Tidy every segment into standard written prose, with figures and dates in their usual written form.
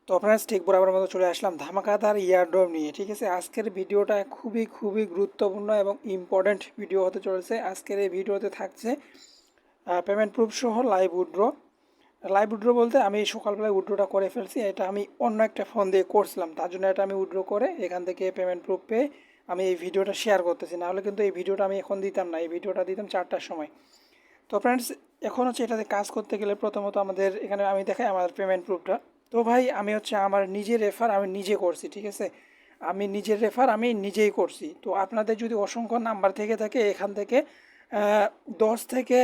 তো ফ্রেন্ডস ঠিক বরাবর মতো চলে আসলাম ধামাকাদার ইয়ারড্রপ নিয়ে। ঠিক আছে, আজকের ভিডিওটা খুবই গুরুত্বপূর্ণ এবং ইম্পর্ট্যান্ট ভিডিও হতে চলেছে। আজকের এই ভিডিওতে থাকছে পেমেন্ট প্রুফ সহ লাইভ উইথড্র বলতে আমি সকালবেলায় উইথড্রটা করে ফেলছি। এটা আমি অন্য একটা ফোন দিয়ে করছিলাম, তার জন্য এটা আমি উইথড্র করে এখান থেকে পেমেন্ট প্রুফ পেয়ে আমি এই ভিডিওটা শেয়ার করতেছি। নাহলে কিন্তু এই ভিডিওটা আমি এখন দিতাম না, এই ভিডিওটা দিতাম 4টার সময়। তো ফ্রেন্ডস এখন হচ্ছে এটাতে কাজ করতে গেলে প্রথমত আমাদের এখানে আমি দেখাই আমার পেমেন্ট প্রুফটা। তো ভাই আমি হচ্ছে আমার নিজের রেফার আমি নিজে করছি। ঠিক আছে, আমি নিজের রেফার আমি নিজেই করছি। তো আপনাদের যদি অসংখ্য নাম্বার থেকে থাকে এখান থেকে 10 থেকে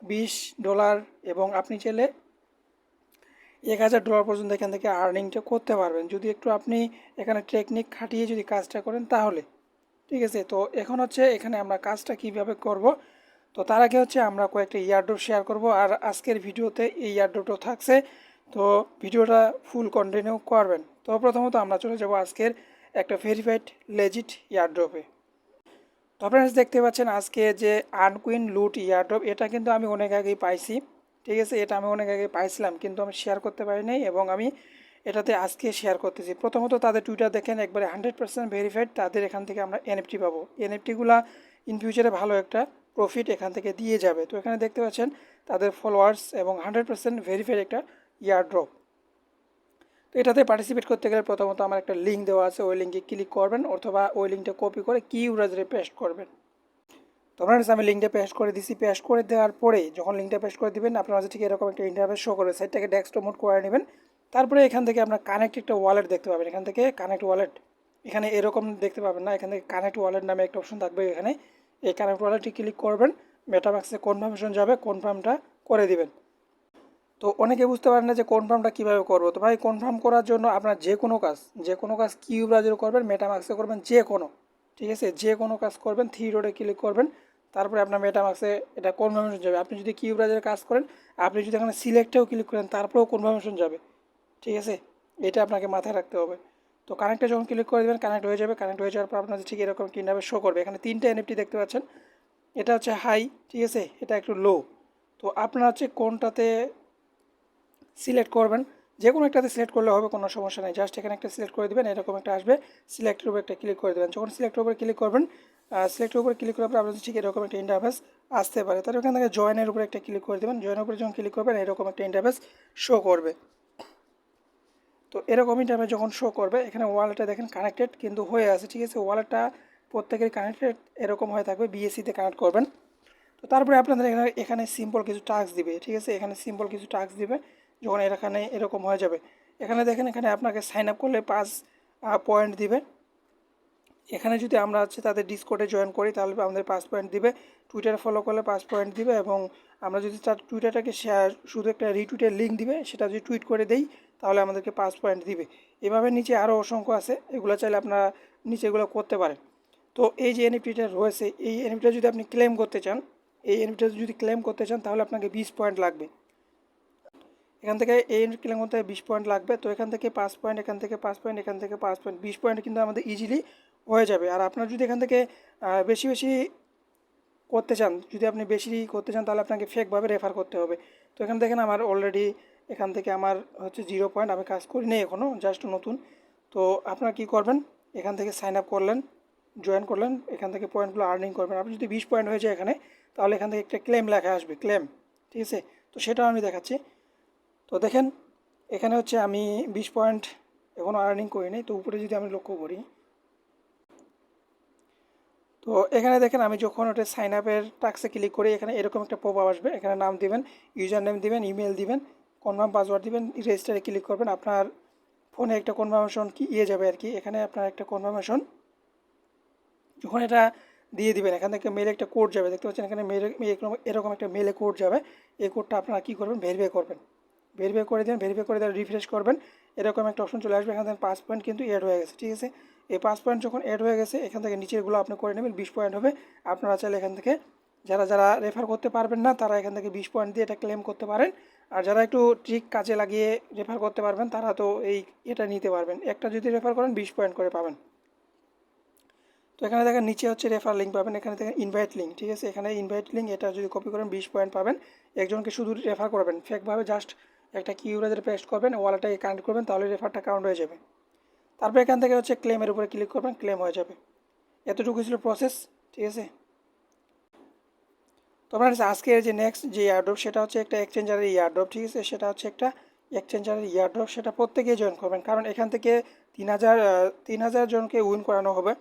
$20 এবং আপনি চাইলে $1000 পর্যন্ত এখান থেকে আর্নিংটা করতে পারবেন, যদি একটু আপনি এখানে টেকনিক খাটিয়ে যদি কাজটা করেন তাহলে। ঠিক আছে, তো এখন হচ্ছে এখানে আমরা কাজটা কিভাবে করব। তো তার আগে হচ্ছে আমরা কয়েকটা ইয়ারড্রপ শেয়ার করব, আর আজকের ভিডিওতে এই ইয়ারড্রপটাও থাকছে। তো ভিডিওটা ফুল কন্টিনিউ করবেন। তো প্রথমত আমরা চলে যাব আজকের একটা ভেরিফাইড লেজিট ইয়ারড্রপে। তো আপনারা দেখতে পাচ্ছেন আজকে যে আনকুইন লুট ইয়ারড্রপ, এটা কিন্তু আমি অনেক আগেই পাইছি। ঠিক আছে, এটা আমি অনেক আগে পাইছিলাম কিন্তু আমি শেয়ার করতে পারি নাই, এবং আমি এটাতে আজকে শেয়ার করতেছি। প্রথমত তাদের টুইটার দেখেন, একবারে 100% ভেরিফাইড। তাদের এখান থেকে আমরা এনএফটি পাবো। এনএফটিগুলা ইন ফিউচারে ভালো একটা প্রফিট এখান থেকে দিয়ে যাবে। তো এখানে দেখতে পাচ্ছেন তাদের ফলোয়ার্স এবং 100% ভেরিফাইড একটা ইয়ারড্রপ। তো এটাতে পার্টিসিপেট করতে গেলে প্রথমত আমার একটা লিঙ্ক দেওয়া আছে, ওই লিঙ্কে ক্লিক করবেন অথবা ওই লিঙ্কটা কপি করে কি ব্রাউজারে পেস্ট করবেন। তো ফ্রেন্ডস আমি লিঙ্কটা পেস্ট করে দিছি। পেস্ট করে দেওয়ার পরে যখন লিঙ্কটা পেস্ট করে দিবেন আপনার কাছে ঠিক এরকম একটা ইন্টারফেস শো করবে। সাইটটাকে ডেস্কটপ মোড করে নেবেন। তারপরে এখান থেকে আপনার কানেক্ট একটা ওয়ালেট দেখতে পাবেন। এখান থেকে কানেক্ট ওয়ালেট, এখানে এরকম দেখতে পাবেন না, এখান থেকে কানেক্ট ওয়ালেট নামে একটা অপশন থাকবে। এখানে এই কানেক্ট ওয়ালেটটি ক্লিক করবেন, মেটামাক্সে কনফার্মেশন যাবে, কনফার্মটা করে দিবেন। তো অনেকে বুঝতে পারেন না যে কনফার্মটা কীভাবে করবো। তো ভাই কনফার্ম করার জন্য আপনার যে কোনো কাজ কিউ ব্রাউজারে করবেন, মেটামাক্সে করবেন, যে কোনো, ঠিক আছে, যে কোনো কাজ করবেন, থ্রি ডটে ক্লিক করবেন, তারপরে আপনার মেটামাক্সে এটা কনফার্মেশন যাবে। আপনি যদি কিউ ব্রাউজারে কাজ করেন, আপনি যদি এখানে সিলেক্টেও ক্লিক করেন তারপরেও কনফার্মেশন যাবে। ঠিক আছে, এটা আপনাকে মাথায় রাখতে হবে। তো কানেক্টে যখন ক্লিক করে দেবেন কানেক্ট হয়ে যাবে। কানেক্ট হয়ে যাওয়ার পর আপনাদের ঠিক এরকম কিভাবে শো করবে। এখানে 3টে এনএফটি দেখতে পাচ্ছেন। এটা হচ্ছে হাই, ঠিক আছে, এটা একটু লো। তো আপনার হচ্ছে কোনটাতে সিলেক্ট করবেন, যে কোনো একটাতে সিলেক্ট করলে হবে, কোনো সমস্যা নেই। জাস্ট এখানে একটা সিলেক্ট করে দেবেন, এরকম একটা আসবে, সিলেক্টের উপর একটা ক্লিক করে দেবেন। যখন সিলেক্টের উপরে ক্লিক করবেন, সিলেক্টের উপরে ক্লিক করার পর আপনাদের ঠিক এরকম একটা ইন্টারফেস আসতে পারে। তারপর এখান থেকে জয়েনের উপরে একটা ক্লিক করে দেবেন। জয়েনের উপরে যখন ক্লিক করবেন এরকম একটা ইন্টারফেস শো করবে। তো এরকম ইন্টারফেস যখন শো করবে, এখানে ওয়ালেটটা দেখেন কানেক্টেড কিন্তু হয়ে আছে। ঠিক আছে, ওয়ালেটটা প্রত্যেকের কানেক্টেড এরকম হয়ে থাকবে, বিএসসিতে কানেক্ট করবেন। তো তারপরে আপনাদের এখানে সিম্পল কিছু টাস্ক দিবে। ঠিক আছে, এখানে সিম্পল কিছু টাস্ক দিবে। যখন এখানে এরকম হয়ে যাবে, এখানে দেখেন এখানে আপনাকে সাইন আপ করলে 5 পয়েন্ট দিবে। এখানে যদি আমরা হচ্ছে তাদের ডিসকর্ডে জয়েন করি তাহলে আমাদের 5 পয়েন্ট দিবে। টুইটারে ফলো করলে 5 পয়েন্ট দিবে, এবং আমরা যদি তার টুইটারটাকে শেয়ার, শুধু একটা রিটুইটের লিঙ্ক দিবে, সেটা যদি টুইট করে দেই তাহলে আমাদেরকে 5 পয়েন্ট দিবে। এভাবে নিচে আরও অসংখ্য আছে, এগুলো চাইলে আপনারা নিচে এগুলো করতে পারেন। তো এই যে এনএফটিটা রয়েছে, এই এনএফটিটা যদি আপনি ক্লেম করতে চান, তাহলে আপনাকে 20 পয়েন্ট লাগবে। এখান থেকে এই ক্লেম করতে 20 পয়েন্ট লাগবে। তো এখান থেকে 5 পয়েন্ট, এখান থেকে 5 পয়েন্ট, এখান থেকে 5 পয়েন্ট, 20 পয়েন্ট কিন্তু আমাদের ইজিলি হয়ে যাবে। আর আপনার যদি এখান থেকে বেশি করতে চান, তাহলে আপনাকে ফেকভাবে রেফার করতে হবে। তো এখানে দেখেন আমার অলরেডি এখান থেকে আমার হচ্ছে 0 পয়েন্ট, আমি কাজ করি নেই এখনও, জাস্ট নতুন। তো আপনারা কী করবেন, এখান থেকে সাইন আপ করলেন, জয়েন করলেন, এখান থেকে পয়েন্টগুলো আর্নিং করবেন। আপনি যদি 20 পয়েন্ট হয়ে যায় এখানে, তাহলে এখান থেকে একটা ক্লেম লেখা আসবে, ক্লেম। ঠিক আছে, তো সেটাও আমি দেখাচ্ছি। তো দেখেন এখানে হচ্ছে আমি 20 পয়েন্ট এখনও আর্নিং করিনি। তো উপরে যদি আমি লক্ষ্য করি, তো এখানে দেখেন আমি যখন ওটা সাইন আপের টাস্কে ক্লিক করি, এখানে এরকম একটা পপ আপ আসবে। এখানে নাম দিবেন, ইউজার নেম দিবেন, ইমেল দিবেন, কনফার্ম পাসওয়ার্ড দিবেন, রেজিস্টারে ক্লিক করবেন। আপনার ফোনে একটা কনফার্মেশন যাবে আর কি। এখানে আপনার একটা কনফার্মেশন যখন এটা দিয়ে দিবেন, এখান থেকে মেলে একটা কোড যাবে, দেখতে পাচ্ছেন এখানে মেলে এরকম একটা মেলে কোড যাবে। এই কোডটা আপনারা কী করবেন, ভেরিফাই করবেন। ভেরিফাই করে দেবেন, ভেরিফাই করে দেওয়া রিফ্রেশ করবেন, এরকম একটা অপশন চলে আসবে। এখান থেকে 5 পয়েন্ট কিন্তু অ্যাড হয়ে গেছে। ঠিক আছে, এই 5 পয়েন্ট যখন অ্যাড হয়ে গেছে, এখান থেকে নিচেরগুলো আপনি করে নেবেন, 20 পয়েন্ট হবে। আপনারা চাইলে এখান থেকে যারা রেফার করতে পারবেন না, তারা এখান থেকে 20 পয়েন্ট দিয়ে এটা ক্লেম করতে পারেন। আর যারা একটু ট্রিক কাজে লাগিয়ে রেফার করতে পারবেন, তারা তো এটা নিতে পারবেন। একটা যদি রেফার করেন 20 পয়েন্ট করে পাবেন। তো এখানে দেখেন নিচে হচ্ছে রেফার লিঙ্ক পাবেন, এখানে দেখেন ইনভাইট লিঙ্ক। ঠিক আছে, এখানে ইনভাইট লিঙ্ক, এটা যদি কপি করেন 20 পয়েন্ট পাবেন। একজনকে শুধু রেফার করবেন, ফেকভাবে জাস্ট একটা কি ইউজারে পেস্ট করবেন, ওয়ালেটে কানেক্ট করবেন, তাহলে রেফারটা কাউন্ট হয়ে যাবে। তারপর এখান থেকে হচ্ছে ক্লেমের উপরে ক্লিক করবেন, ক্লেম হয়ে যাবে। এতটুকু ছিল প্রসেস, ঠিক আছে। তো ফ্রেন্ডস আজকের যে নেক্সট যে ইয়ারড্রপ সেটা হচ্ছে একটা এক্সচেঞ্জারের ইয়ারড্রপ, ঠিক আছে। সেটা হচ্ছে একটা এক্সচেঞ্জারের ইয়ারড্রপ, সেটা প্রত্যেকেই জয়েন করবেন, কারণ এখান থেকে 3,000 জনকে উইন করানো হবে।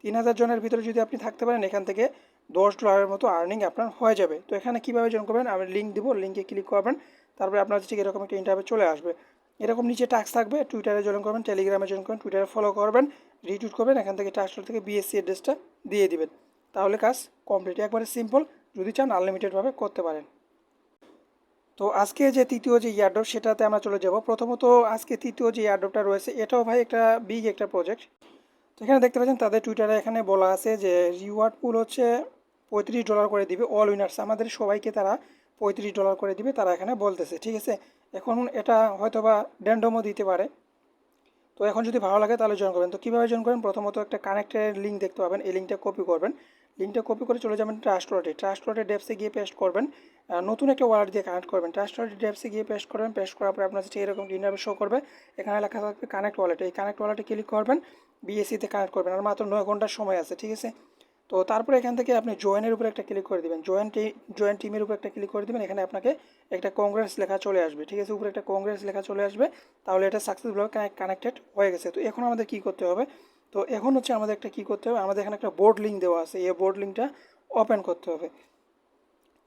3,000 জনের ভিতরে যদি আপনি থাকতে পারেন, এখান থেকে $10 মতো আর্নিং আপনার হয়ে যাবে। তো এখানে কীভাবে জয়েন করবেন, আমি লিঙ্ক দিব, লিঙ্কে ক্লিক করবেন, তারপরে আপনার হচ্ছে এরকম একটা ইন্টারভিউ চলে আসবে। এরকম নিচে টাস্ক থাকবে, টুইটারে জয়েন করবেন, টেলিগ্রামে জয়েন করবেন, টুইটারে ফলো করবেন, রিটুইট করবেন, এখান থেকে টাস্কল থেকে বিএসসি অ্যাড্রেসটা দিয়ে দিবেন, তাহলে কাজ কমপ্লিট। একবারে সিম্পল, যদি চান আনলিমিটেডভাবে করতে পারেন। তো আজকে যে তৃতীয় যে ইয়ারড্রপ সেটাতে আমরা চলে যাব। প্রথমত আজকে তৃতীয় যে ইয়ারড্রপটা রয়েছে, এটাও ভাই একটা বিগ একটা প্রজেক্ট। তো এখানে দেখতে পাচ্ছেন তাদের টুইটারে এখানে বলা আছে যে রিওয়ার্ড পুল হচ্ছে $35 করে দিবে অল উইনার্স, আমাদের সবাইকে তারা $35 করে দিবে, তারা এখানে বলতেছে, ঠিক আছে। এখন এটা হয়তো বা র্যান্ডমও দিতে পারে। তো এখন যদি ভালো লাগে তাহলে জয়েন করবেন। তো কীভাবে জয়েন করবেন, প্রথমত একটা কানেক্টের লিঙ্ক দেখতে পাবেন, এই লিঙ্কটা কপি করবেন, লিঙ্কটা কপি করে চলে যাবেন ট্রাস্ট ওয়ালেটে ডেপসে গিয়ে পেস্ট করবেন, নতুন একটা ওয়ালেট দিয়ে কানেক্ট করবেন, ট্রাস্ট ওয়ালেটে ডেপসে গিয়ে পেস্ট করবেন, পেস্ট করার পরে আপনার ঠিক এরকম ইন্টারভিউ শো করবে, এখানে লেখা থাকবে কানেক্ট ওয়ালেট, এই কানেক্ট ওয়ালেটে ক্লিক করবেন, বিএসসিতে কানেক্ট করবেন, আর মাত্র 9 ঘন্টার সময় আছে, ঠিক আছে। তো তারপরে এখান থেকে আপনি জয়েনের উপরে একটা ক্লিক করে দেবেন, জয়েন টিমের উপরে একটা ক্লিক করে দেবেন, এখানে আপনাকে একটা কংগ্রেস লেখা চলে আসবে, ঠিক আছে, উপরে একটা কংগ্রেস লেখা চলে আসবে, তাহলে এটা সাকসেসফুলভাবে কানেক্টেড হয়ে গেছে। তো এখন আমাদের কী করতে হবে, তো এখন হচ্ছে আমাদের একটা কী করতে হবে, আমাদের এখানে একটা বোর্ড লিঙ্ক দেওয়া আছে, এই বোর্ড লিঙ্কটা ওপেন করতে হবে।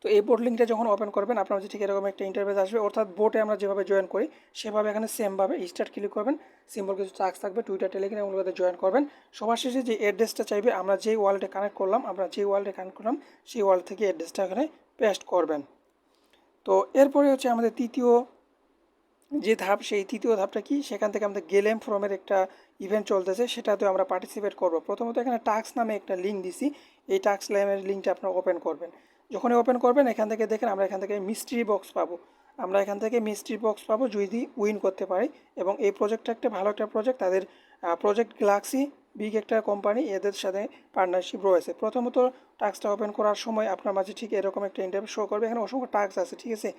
তো এই বোর্ড লিঙ্কটা যখন ওপেন করবেন, আপনার হচ্ছে ঠিক এরকম একটা ইন্টারফেস আসবে, অর্থাৎ বোর্ডে আমরা যেভাবে জয়েন করি সেভাবে এখানে সেমভাবে স্টার্ট ক্লিক করবেন, সিম্পল কিছু টাস্ক থাকবে, টুইটার টেলিগ্রাম ওগুলোতে জয়েন করবেন। সবার শেষে যে অ্যাড্রেসটা চাইবে, আমরা যেই ওয়ালেটে কানেক্ট করলাম, সেই ওয়ালেট থেকে অ্যাড্রেসটা এখানে পেস্ট করবেন। তো এরপরে হচ্ছে আমাদের তৃতীয় যে ধাপ, সেই তৃতীয় ধাপটা কি, সেখান থেকে আমাদের গেলেম ফ্রমের একটা ইভেন্ট চলতেছে, সেটাতেও আমরা পার্টিসিপেট করব। প্রথমত এখানে টাস্ক নামে একটা লিঙ্ক দিছি, এই টাস্ক নামের লিঙ্কটা আপনারা ওপেন করবেন। যখনই ওপেন করবেন, এখান থেকে দেখেন আমরা এখান থেকে মিস্ট্রি বক্স পাবো, যদি উইন করতে পারি। এবং এই প্রজেক্টটা একটা ভালো একটা প্রজেক্ট, তাদের প্রজেক্ট গ্যালাক্সি বিগ একটা কোম্পানি, এদের সাথে পার্টনারশিপ রয়েছে। প্রথমত টাস্কটা ওপেন করার সময় আপনার মাঝে ঠিক এরকম একটা ইন্টারভিউ শো করবে, এখানে অসংখ্য টাস্ক আছে, ঠিক আছে,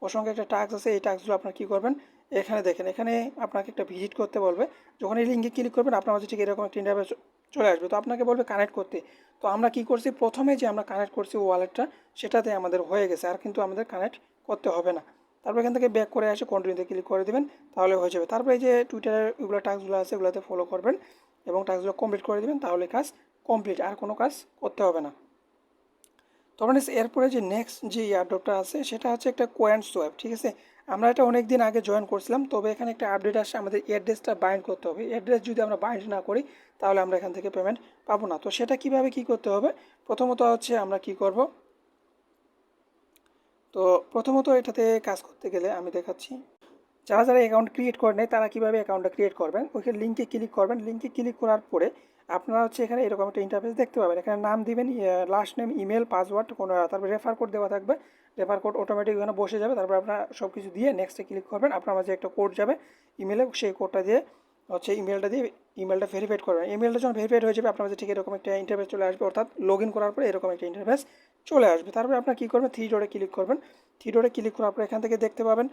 অসংখ্য একটা টাস্ক আছে। এই টাস্কগুলো আপনার কী করবেন, এখানে দেখেন, এখানে আপনাকে একটা ভিজিট করতে বলবে, যখন এই লিঙ্কে ক্লিক করবেন আপনার মাঝে ঠিক এরকম একটা ইন্টারভিউ চলে আসবে। তো আপনাকে বলবে কানেক্ট করতে। তো আমরা কি করছি, প্রথমে যে আমরা কানেক্ট করছি ওয়ালেটটা, সেটাতে আমাদের হয়ে গেছে, আর কিন্তু আমাদের কানেক্ট করতে হবে না। তারপর এখান থেকে ব্যাক করে আসে কন্টিনিউতে ক্লিক করে দেবেন, তাহলে হয়ে যাবে। তারপরে এই যে টুইটারের এগুলো টাস্কগুলো আছে, এগুলোতে ফলো করবেন এবং টাস্কগুলো কমপ্লিট করে দেবেন, তাহলে কাজ কমপ্লিট, আর কোনো কাজ করতে হবে না। তবে এরপরে যে নেক্সট যে এয়ারড্রপটা আছে, সেটা হচ্ছে একটা কোয়েন সোয়াপ, ঠিক আছে। আমরা এটা অনেক দিন আগে জয়েন করছিলাম, তবে এখানে একটা আপডেট আসে, আমাদের অ্যাড্রেসটা বাইন্ড করতে হবে। অ্যাড্রেস যদি আমরা বাইন্ড না করি, তাহলে আমরা এখান থেকে পেমেন্ট পাবো না। তো সেটা কিভাবে কি করতে হবে, প্রথমত হচ্ছে আমরা কি করব, তো প্রথমত এটাতে কাজ করতে গেলে আমি দেখাচ্ছি। যারা যারা অ্যাকাউন্ট ক্রিয়েট করে নেয়, তারা কীভাবে অ্যাকাউন্টটা ক্রিয়েট করবেন, ওইখানে লিঙ্কে ক্লিক করবেন, লিঙ্কে ক্লিক করার পরে আপনারা হচ্ছে এখানে এরকম একটা ইন্টারফেস দেখতে পাবেন। এখানে নাম দিবেন, লাস্ট নেম, ইমেল, পাসওয়ার্ড, কোনো, তারপর রেফার কোড দেওয়া থাকবে, রেফার কোড অটোমেটিক ওখানে বসে যাবে। তারপর আপনার সব কিছু দিয়ে নেক্সটে ক্লিক করবেন, আপনার মাঝে একটা কোড যাবে ইমেলে, সেই কোডটা দিয়ে হচ্ছে ইমেলটা ভেরিফাইড করবেন। ইমেলটা যখন ভেরিফাইড হয়ে যাবে, আপনার মাঝে ঠিক এরকম একটা ইন্টারফেস চলে আসবে, অর্থাৎ লগ ইন করার পরে এরকম একটা ইন্টারফেস চলে আসবে। তারপরে আপনার কী করবেন, থ্রি ডটে ক্লিক করবেন, থ্রি ডটে ক্লিক করার পরে এখান থেকে দেখতে পাবেন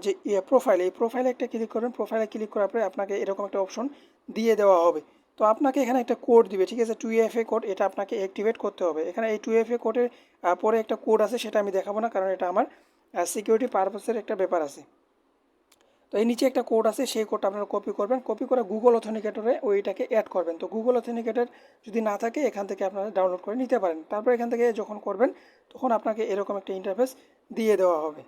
যে প্রোফাইল, এই প্রোফাইলে একটা ক্লিক করবেন, প্রোফাইলে ক্লিক করার পরে আপনাকে এরকম একটা অপশন দিয়ে দেওয়া হবে। তো আপনাকে এখানে একটা কোড দিবে, ঠিক আছে, 2FA কোড, এটা আপনাকে অ্যাক্টিভেট করতে হবে। এখানে এই 2FA কোডের পরে একটা কোড আছে, সেটা আমি দেখাবো না, কারণ এটা আমার সিকিউরিটি পারপাসের একটা ব্যাপার আছে। তো এই নিচে একটা কোড আছে, সেই কোডটা আপনারা কপি করবেন, কপি করে গুগল অথেন্টিকেটরে ওইটাকে অ্যাড করবেন। তো গুগল অথেন্টিকেটর যদি না থাকে, এখান থেকে আপনারা ডাউনলোড করে নিতে পারেন। তারপর এখান থেকে যখন করবেন, তখন আপনাকে এরকম একটা ইন্টারফেস দিয়ে দেওয়া হবে।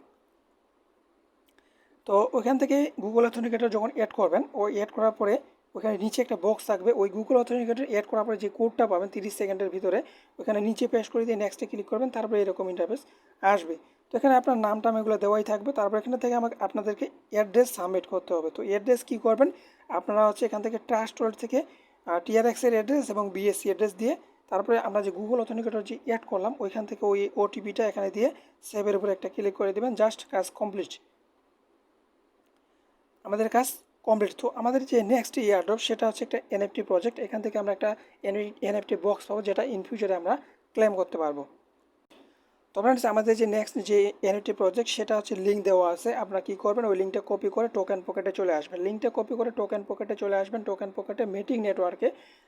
তো ওইখান থেকে গুগল অথেন্টিকেটর যখন অ্যাড করবেন, ওই অ্যাড করার পরে ওখানে নিচে একটা বক্স থাকবে, ওই গুগল অথেন্টিকেটর অ্যাড করার পরে যে কোডটা পাবেন 30 সেকেন্ডের ভিতরে, ওখানে নিচে পেস্ট করে দিয়ে নেক্সটে ক্লিক করবেন, তারপরে এরকম ইন্টারফেস আসবে। তো এখানে আপনার নামটাম এগুলো দেওয়াই থাকবে। তারপর এখানে থেকে আপনাদেরকে অ্যাড্রেস সাবমিট করতে হবে। তো অ্যাড্রেস কী করবেন, আপনারা হচ্ছে এখান থেকে ট্রাস্ট ওয়ালেট থেকে TRX-এর অ্যাড্রেস এবং BSC অ্যাড্রেস দিয়ে, তারপরে আমরা যে গুগল অথেন্টিকেটর যে অ্যাড করলাম, ওইখান থেকে ওই OTPটা এখানে দিয়ে সেভের উপরে একটা ক্লিক করে দেবেন, জাস্ট কাজ কমপ্লিট, আমাদের কাজ কমপ্লিট। তো আমাদের যে নেক্সট এয়ারড্রপ, সেটা হচ্ছে একটা NFT প্রজেক্ট। এখান থেকে আমরা একটা NFT বক্স পাবো, যেটা ইন ফিউচারে আমরা ক্লেম করতে পারবো। তো ফ্রেন্ডস আমাদের যে নেক্সট যে এনএফটি প্রজেক্ট সেটা হচ্ছে লিঙ্ক দেওয়া আছে, আপনারা কী করবেন ওই লিঙ্কটা কপি করে টোকেন পকেটে চলে আসবেন। লিঙ্কটা কপি করে টোকেন পকেটে চলে আসবেন, টোকেন পকেটে মিটিং নেটওয়ার্কে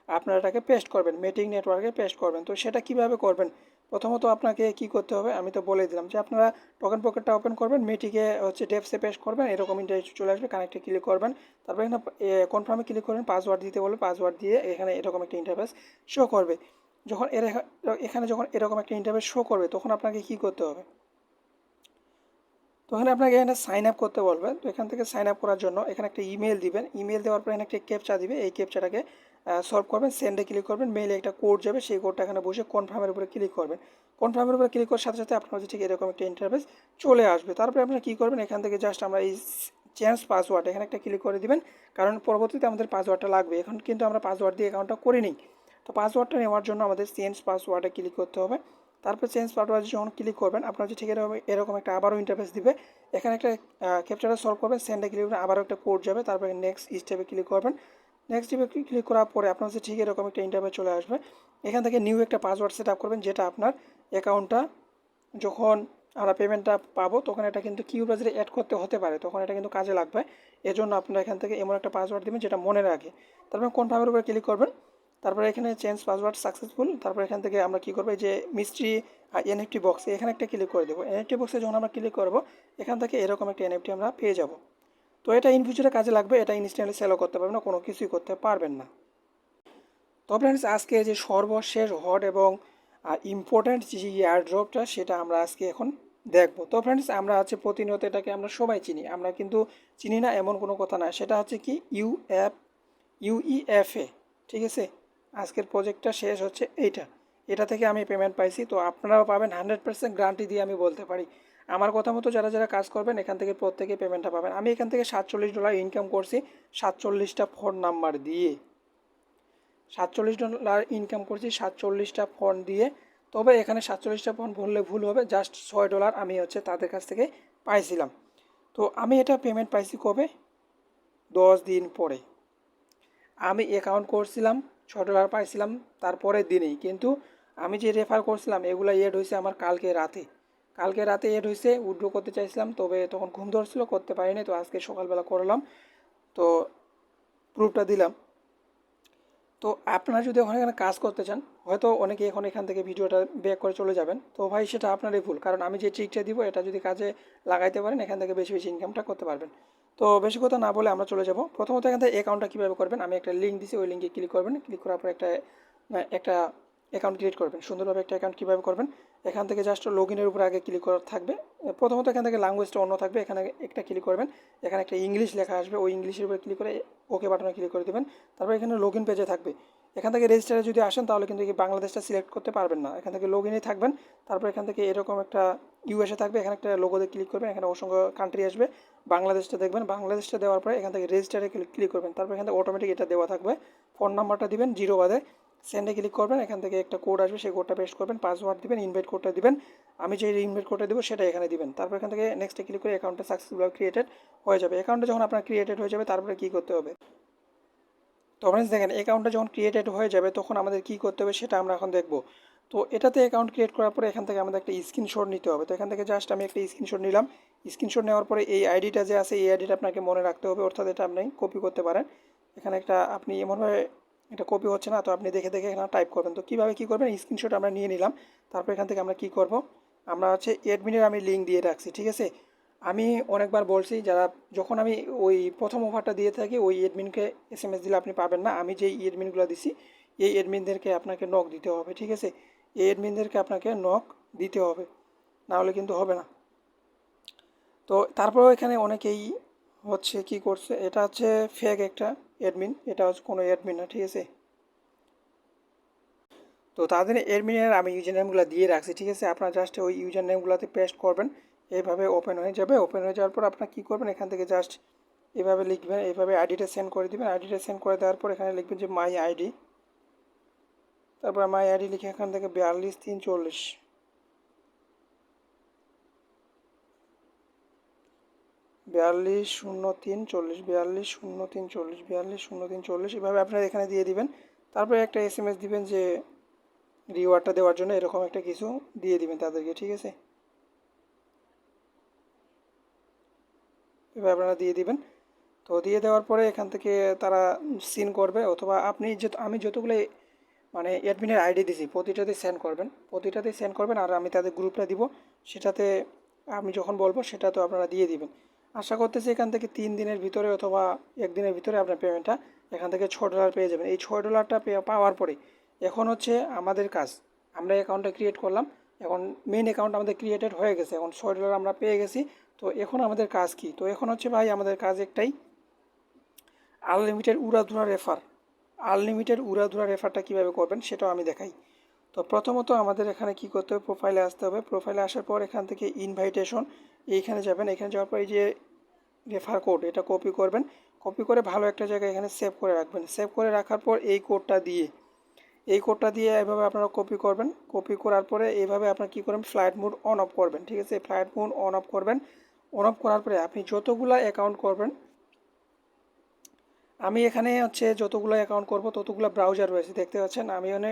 আপনারা এটাকে পেস্ট করবেন, মিটিং নেটওয়ার্কে পেস্ট করবেন। তো সেটা কিভাবে করবেন, প্রথমত আপনাকে কি করতে হবে আমি তো বলে দিলাম যে আপনারা টোকেন পকেটটা ওপেন করবেন, মিটিংয়ে হচ্ছে ডেপসে পেস্ট করবেন, এরকম ইন্টারফেস চলে আসবে, কানেক্টে ক্লিক করবেন, তারপর এখানে কনফার্মে ক্লিক করবেন, পাসওয়ার্ড দিতে বলবে, পাসওয়ার্ড দিয়ে এখানে এরকম একটা ইন্টারফেস শো করবে। যখন এখানে যখন এরকম একটা ইন্টারফেস শো করবে তখন আপনাকে কি করতে হবে, তো এখানে আপনাকে এখানে সাইন আপ করতে বলবে। তো এখান থেকে সাইন আপ করার জন্য এখানে একটা ইমেল দিবেন, ইমেল দেওয়ার পর এখানে একটা ক্যাপচা দিবে, এই ক্যাপচাটাকে সলভ করবেন, সেন্ডে ক্লিক করবেন, মেইলে একটা কোড যাবে, সেই কোডটা এখানে বসে কনফার্মের উপরে ক্লিক করবেন। কনফার্মের উপরে ক্লিক করার সাথে সাথে আপনার হচ্ছে ঠিক এরকম একটা ইন্টারফেস চলে আসবে। তারপরে আপনারা কী করবেন, এখান থেকে জাস্ট আমরা এই চেঞ্জ পাসওয়ার্ড এখানে একটা ক্লিক করে দিবেন, কারণ পরবর্তীতে আমাদের পাসওয়ার্ডটা লাগবে। এখন কিন্তু আমরা পাসওয়ার্ড দিয়ে অ্যাকাউন্টটা করে নিই, তো পাসওয়ার্ডটা নেওয়ার জন্য আমাদের চেঞ্জ পাসওয়ার্ডে ক্লিক করতে হবে। তারপর চেঞ্জ পাসওয়ার্ড যখন ক্লিক করবেন আপনার হচ্ছে ঠিক এরকম একটা আবারও ইন্টারফেস দিবে, এখানে একটা ক্যাপচারটা সলভ করবেন, সেন্ডে ক্লিক করবেন, আবারও একটা কোড যাবে, তারপরে নেক্সট স্টেপে ক্লিক করবেন। নেক্সট স্টেপে ক্লিক করার পরে আপনার হচ্ছে ঠিক এরকম একটা ইন্টারফেস চলে আসবে। এখান থেকে নিউ একটা পাসওয়ার্ড সেট আপ করবেন, যেটা আপনার অ্যাকাউন্টটা যখন আমরা পেমেন্টটা পাবো তখন এটা কিন্তু কিউ বাজারে অ্যাড করতে হতে পারে, তখন এটা কিন্তু কাজে লাগবে। এজন্য আপনারা এখান থেকে এমন একটা পাসওয়ার্ড দেবেন যেটা মনে রাখে। তারপরে কনফার্মের উপরে ক্লিক করবেন, তারপরে এখানে চেঞ্জ পাসওয়ার্ড সাকসেসফুল। তারপর এখান থেকে আমরা কী করবো, যে মিস্ট্রি এনএফটি বক্সে এখানে একটা ক্লিক করে দেবো। এনএফটি বক্সে যখন আমরা ক্লিক করবো এখান থেকে এরকম একটা এনএফটি আমরা পেয়ে যাব। তো এটা ইন ফিউচারে কাজে লাগবে, এটা ইনস্ট্যান্টলি সেলও করতে পারবেন না, কোনো কিছুই করতে পারবেন না। তো ফ্রেন্ডস আজকে যে সর্বশেষ হট এবং ইম্পর্ট্যান্ট যে এয়ারড্রপটা সেটা আমরা আজকে এখন দেখবো। তো ফ্রেন্ডস আমরা হচ্ছে প্রতিনিয়ত এটাকে আমরা সবাই চিনি, আমরা কিন্তু চিনি না এমন কোনো কথা না, সেটা হচ্ছে কি ইউইএফএ, ঠিক আছে। আজকের প্রজেক্টটা শেষ হচ্ছে এটা থেকে আমি পেমেন্ট পাইছি, তো আপনারাও পাবেন 100% গ্যারান্টি দিয়ে আমি বলতে পারি। আমার কথা মতো যারা যারা কাজ করবেন এখান থেকে প্রত্যেকে পেমেন্টটা পাবেন। আমি এখান থেকে $47 ইনকাম করছি 47টা ফোন নাম্বার দিয়ে, $47 ইনকাম করছি 47টা ফোন দিয়ে। তবে এখানে 47টা ফোন বললে ভুল হবে, জাস্ট $6 আমি হচ্ছে তাদের কাছ থেকে পাইছিলাম। তো আমি এটা পেমেন্ট পাইছি কবে, 10 দিন পরে। আমি অ্যাকাউন্ট করছিলাম, $6 পাইছিলাম তারপরের দিনেই, কিন্তু আমি যে রেফার করছিলাম এগুলো এড হয়েছে আমার কালকে রাতে এড হয়েছে। উইথড্র করতে চাইছিলাম, তবে তখন ঘুম ধরছিল, করতে পারিনি, তো আজকে সকালবেলা করলাম, তো প্রুফটা দিলাম। তো আপনারা যদি এখানে কাজ করতে চান, হয়তো অনেকে এখান থেকে ভিডিওটা ব্যাক করে চলে যাবেন, তো ভাই সেটা আপনারই ভুল, কারণ আমি যে ট্রিকটা দিব এটা যদি কাজে লাগাইতে পারেন এখান থেকে বেশি বেশি ইনকামটা করতে পারবেন। তো বেশি কথা না বলে আমরা চলে যাব। প্রথমত এখান থেকে অ্যাকাউন্টটা কীভাবে করবেন, আমি একটা লিঙ্ক দিছি, ওই লিঙ্কে ক্লিক করবেন, ক্লিক করার পর একটা অ্যাকাউন্ট ক্রিয়েট করবেন। সুন্দরভাবে একটা অ্যাকাউন্ট কীভাবে করবেন, এখান থেকে জাস্ট লগ ইনের উপর আগে ক্লিক করা থাকবে। প্রথমত এখান থেকে ল্যাঙ্গুয়েজটা অন্য থাকবে, এখানে একটা ক্লিক করবেন, এখানে একটা ইংলিশ লেখা আসবে, ওই ইংলিশের উপরে ক্লিক করে ওকে বাটনে ক্লিক করে দেবেন। তারপর এখানে লগ ইন পেজে থাকবে, এখান থেকে রেজিস্টারে যদি আসেন তাহলে কিন্তু বাংলাদেশটা সিলেক্ট করতে পারবেন না, এখান থেকে লগ ইনে থাকবেন। তারপর এখান থেকে এরকম একটা ইউএসএ থাকবে, এখানে একটা লোগোতে ক্লিক করবেন, এখানে অসংখ্য কান্ট্রি আসবে, বাংলাদেশটা দেখবেন, বাংলাদেশটা দেওয়ার পরে এখান থেকে রেজিস্টারে ক্লিক করবেন। তারপর এখান থেকে অটোমেটিক এটা দেওয়া থাকবে, ফোন নাম্বারটা দিবেন 0 বাদে, সেন্ডে ক্লিক করবেন, এখান থেকে একটা কোড আসবে, সেই কোডটা পেস্ট করবেন, পাসওয়ার্ড দিবেন, ইনভাইট কোডটা দিবেন, আমি যে ইনভাইট কোডটা দেবো সেটা এখানে দিবেন। তারপর এখান থেকে নেক্সটে ক্লিক করে অ্যাকাউন্টটা সাকসেসফুল ক্রিয়েটেড হয়ে যাবে। অ্যাকাউন্টটা যখন আপনার ক্রিয়েটেড হয়ে যাবে তারপরে কী করতে হবে, তো ফ্রেন্ডস দেখেন অ্যাকাউন্টটা যখন ক্রিয়েটেড হয়ে যাবে তখন আমাদের কী করতে হবে সেটা আমরা এখন দেখব। তো এটাতে অ্যাকাউন্ট ক্রিয়েট করার পরে এখান থেকে আমাদের একটা স্ক্রিনশট নিতে হবে। তো এখান থেকে জাস্ট আমি একটা স্ক্রিনশট নিলাম। স্ক্রিনশট নেওয়ার পরে এই আইডিটা যে আছে এই আইডিটা আপনাকে মনে রাখতে হবে, অর্থাৎ এটা আপনি কপি করতে পারেন। এখানে একটা আপনি এমনভাবে, এটা কপি হচ্ছে না, তো আপনি দেখে দেখে এখানে টাইপ করবেন। তো কীভাবে কী করবেন, স্ক্রিনশট আমরা নিয়ে নিলাম। তারপর এখান থেকে আমরা কী করব, আমরা হচ্ছে অ্যাডমিনের আমি লিঙ্ক দিয়ে রাখছি, ঠিক আছে। আমি অনেকবার বলছি, যারা যখন আমি ওই প্রথম অফারটা দিয়ে থাকি ওই এডমিনকে এসএমএস দিলে আপনি পাবেন না, আমি যেই এডমিনগুলো দিছি এই এডমিনদেরকে আপনাকে নক দিতে হবে, ঠিক আছে। এই এডমিনদেরকে আপনাকে নক দিতে হবে, না হলে কিন্তু হবে না। তো তারপরেও এখানে অনেকেই হচ্ছে কি করছে, এটা হচ্ছে ফেক একটা এডমিন, এটা হচ্ছে কোনো এডমিন না, ঠিক আছে। তো তাদের এডমিনের আমি ইউজার নেমগুলো দিয়ে রাখছি, ঠিক আছে। আপনারা জাস্ট ওই ইউজার নেমগুলোতে পেস্ট করবেন, এইভাবে ওপেন হয়ে যাবে। ওপেন হয়ে যাওয়ার পর আপনারা কী করবেন, এখান থেকে জাস্ট এভাবে লিখবেন, এইভাবে আইডিটা সেন্ড করে দেবেন। আইডিটা সেন্ড করে দেওয়ার পর এখানে লিখবেন যে মাই আইডি, তারপর মাই আইডি লিখে এখান থেকে 42 3 40 42 03 40 42 03 40 42 03 40 এভাবে আপনারা এখানে দিয়ে দিবেন। তারপরে একটা এসএমএস দিবেন যে রিওয়ার্ডটা দেওয়ার জন্য এরকম একটা কিছু দিয়ে দিবেন তাদেরকে, ঠিক আছে? এভাবে আপনারা দিয়ে দিবেন। তো দিয়ে দেওয়ার পরে এখান থেকে তারা সিন করবে, অথবা আপনি আমি যতগুলো মানে অ্যাডমিনের আইডি দিছি প্রতিটাতেই সেন্ড করবেন, আর আমি তাদের গ্রুপটা দিব, সেটাতে আমি যখন বলবো সেটা তো আপনারা দিয়ে দিবেন। আশা করতেছি এখান থেকে 3 দিনের ভিতরে অথবা 1 দিনের ভিতরে আপনার পেমেন্টটা এখান থেকে $6 পেয়ে যাবেন। এই $6টা পাওয়ার পরে এখন হচ্ছে আমাদের কাজ, আমরা অ্যাকাউন্টটা ক্রিয়েট করলাম, এখন মেইন অ্যাকাউন্ট আমাদের ক্রিয়েটেড হয়ে গেছে, এখন $6 আমরা পেয়ে গেছি। তো এখন আমাদের কাজ কি? তো এখন হচ্ছে ভাই আমাদের কাজ একটাই, আনলিমিটেড উড়াধুরা রেফারটা কীভাবে করবেন সেটাও আমি দেখাই। তো প্রথমত আমাদের এখানে কি করতে হবে, প্রোফাইলে আসতে হবে। প্রোফাইলে আসার পর এখান থেকে ইনভাইটেশন, এইখানে যাবেন। এখানে যাওয়ার পর এই যে রেফার কোড, এটা কপি করবেন। কপি করে ভালো একটা জায়গায় এখানে সেভ করে রাখবেন। সেভ করে রাখার পর এই কোডটা দিয়ে এভাবে আপনারা কপি করবেন। কপি করার পরে এইভাবে আপনারা কী করবেন, ফ্লাইট মোড অন অফ করবেন, ঠিক আছে? ফ্লাইট মোড অন অফ করবেন। অন অফ করার পরে আপনি যতগুলো অ্যাকাউন্ট করবেন, আমি এখানে হচ্ছে যতগুলো অ্যাকাউন্ট করব ততগুলো ব্রাউজার রয়েছে, দেখতে পাচ্ছেন। আমি এখানে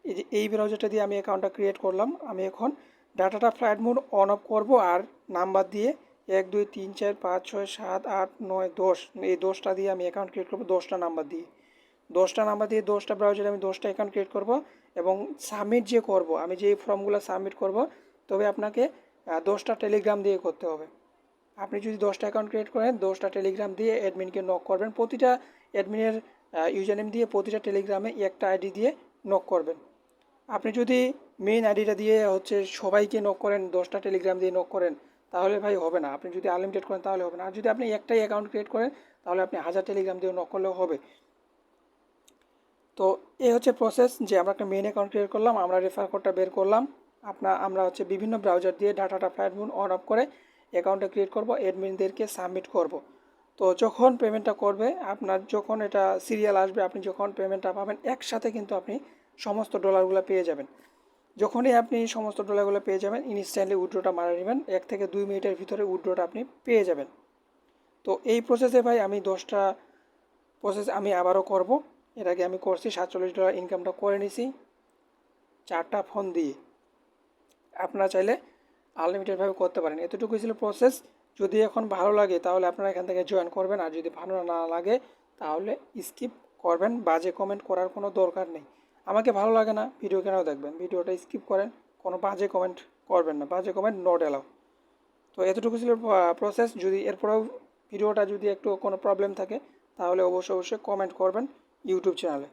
এই যে এই ব্রাউজারটা দিয়ে আমি অ্যাকাউন্টটা ক্রিয়েট করলাম। আমি এখন ডাটাটা ফ্লাইট মোড অন অফ করব, আর নাম্বার দিয়ে 1 2 3 4 5 6 7 8 9 10, এই 10টা দিয়ে আমি অ্যাকাউন্ট ক্রিয়েট করব। 10টা নাম্বার দিয়ে 10টা ব্রাউজারে আমি 10টা অ্যাকাউন্ট ক্রিয়েট করব, এবং সাবমিট যে করব, আমি যে ফর্মগুলো সাবমিট করব, তবে আপনাকে 10টা টেলিগ্রাম দিয়ে করতে হবে। আপনি যদি 10টা অ্যাকাউন্ট ক্রিয়েট করেন, 10টা টেলিগ্রাম দিয়ে অ্যাডমিনকে নক করবেন। প্রতিটা অ্যাডমিনের ইউজার নেম দিয়ে প্রতিটা টেলিগ্রামে একটা আইডি দিয়ে নক করবেন। আপনি যদি মেইন আইডিটা দিয়ে হচ্ছে সবাইকে নক করেন, 10টা টেলিগ্রাম দিয়ে নক করেন, তাহলে ভাই হবে না। আপনি যদি আনলিমিটেড করেন তাহলে হবে না। আর যদি আপনি একটাই অ্যাকাউন্ট ক্রিয়েট করেন, তাহলে আপনি 1000 টেলিগ্রাম দিয়ে নক করলেও হবে। তো এই হচ্ছে প্রসেস, যে আমরা একটা মেইন অ্যাকাউন্ট ক্রিয়েট করলাম, আমরা রেফার কোডটা বের করলাম, আমরা হচ্ছে বিভিন্ন ব্রাউজার দিয়ে ডাটাটা ফ্লাইট মোড অন অফ করে অ্যাকাউন্টটা ক্রিয়েট করব, অ্যাডমিনদেরকে সাবমিট করব। তো যখন পেমেন্টটা করবে, আপনার যখন এটা সিরিয়াল আসবে, আপনি যখন পেমেন্টটা পাবেন, একসাথে কিন্তু আপনি সমস্ত ডলারগুলো পেয়ে যাবেন। যখনই আপনি সমস্ত ডলারগুলো পেয়ে যাবেন, ইনস্ট্যান্টলি উইথড্রটা মারা নেবেন। 1 থেকে 2 মিনিটের ভিতরে উইথড্রটা আপনি পেয়ে যাবেন। তো এই প্রসেসে ভাই আমি 10টা প্রসেস আমি আবারও করব। এর আগে আমি করছি, $47 ইনকামটা করে নিছি 4টা ফোন দিয়ে। আপনারা চাইলে আনলিমিটেডভাবে করতে পারেন। এতটুকুই ছিল প্রসেস। যদি এখন ভালো লাগে তাহলে আপনারা এখান থেকে জয়েন করবেন, আর যদি ভালো না লাগে তাহলে স্কিপ করবেন। বাজে কমেন্ট করার কোনো দরকার নেই। আমাকে ভালো লাগে না ভিডিও কেন দেখবেন, ভিডিওটা স্কিপ করেন, কোনো বাজে কমেন্ট করবেন না, বাজে কমেন্ট নট অ্যালাউ। তো এতটুকু ছিল প্রসেস। যদি এরপরেও ভিডিওটা যদি একটু কোনো প্রবলেম থাকে, তাহলে অবশ্যই কমেন্ট করবেন ইউটিউব চ্যানেলে।